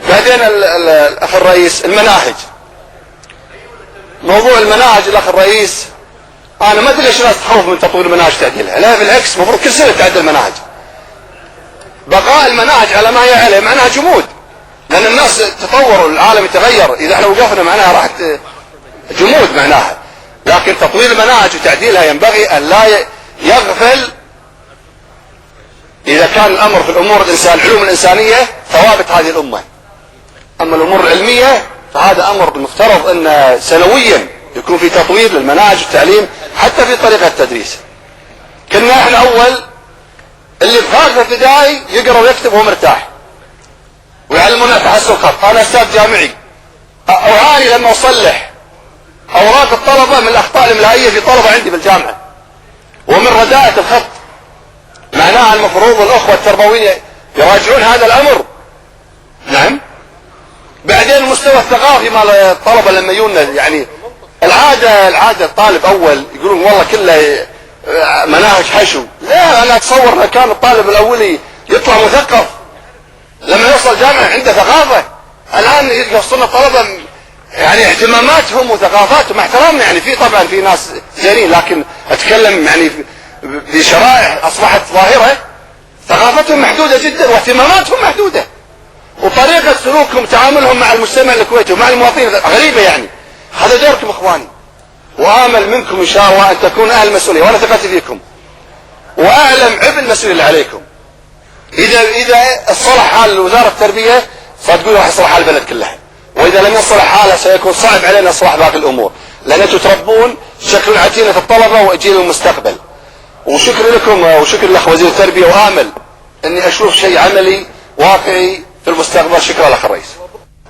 بعدين الأخ الرئيس المناهج، موضوع المناهج الأخ الرئيس، أنا ما أدري ليش الناس تخوف من تطوير المناهج تعديلها، لا بالعكس المفروض كل سنة تعدل المناهج. بقاء المناهج على ما هي عليه معناها جمود، لأن الناس تطوروا، العالم يتغير، إذا احنا وقفنا معناها راح جمود معناها. لكن تطوير المناهج وتعديلها ينبغي أن لا يغفل، إذا كان الأمر في الأمور العلوم الإنسانية ثوابت هذه الأمة. أما الأمور العلمية فهذا أمر المفترض أن سنويا يكون في تطوير للمناهج والتعليم حتى في طريقة التدريس. كنا احنا أول اللي في ثالثة ابتدائي يقرأ ويكتب وهو مرتاح ويعلمونا تحسن الخط. أنا أستاذ جامعي أعاني لما أصلح أوراق الطلبة من الأخطاء الإملائية في طلبة عندي بالجامعة ومن رداءة الخط. معناها المفروض الأخوة التربويين يراجعون هذا الأمر. نعم. بعدين المستوى الثقافي مال الطلبة لما يجونا، يعني العادة الطالب أول يقولون والله كله مناهج حشو. لا، أنا أتصور لو كان الطالب الأولي يطلع مثقف لما يوصل جامعة عنده ثقافة. الآن يوصلنا الطلبة يعني اهتماماتهم وثقافاتهم، مع احترامنا يعني في طبعا في ناس زينين، لكن أتكلم يعني بشرائح أصبحت ظاهرة ثقافتهم محدودة جدا واهتماماتهم محدودة، وطريقة سلوكهم تعاملهم مع المجتمع الكويتي ومع المواطنين غريبة. يعني هذا دوركم اخواني، وآمل منكم ان شاء الله ان تكونوا اهل المسؤولية، وانا ثقتي فيكم واعلم عبء المسؤولية اللي عليكم. اذا اصلح حال وزارة التربية صدقوني راح يصلح حال البلد كلها، واذا لم يصلح حالها سيكون صعب علينا اصلاح باقي الامور، لان انتم تربون شكل عتيلة الطلبة وجيل المستقبل. وشكر لكم وشكر لأخ وزير التربية، وآمل اني اشوف شيء عملي واقعي في المستقبل. شكرا لك الرئيس.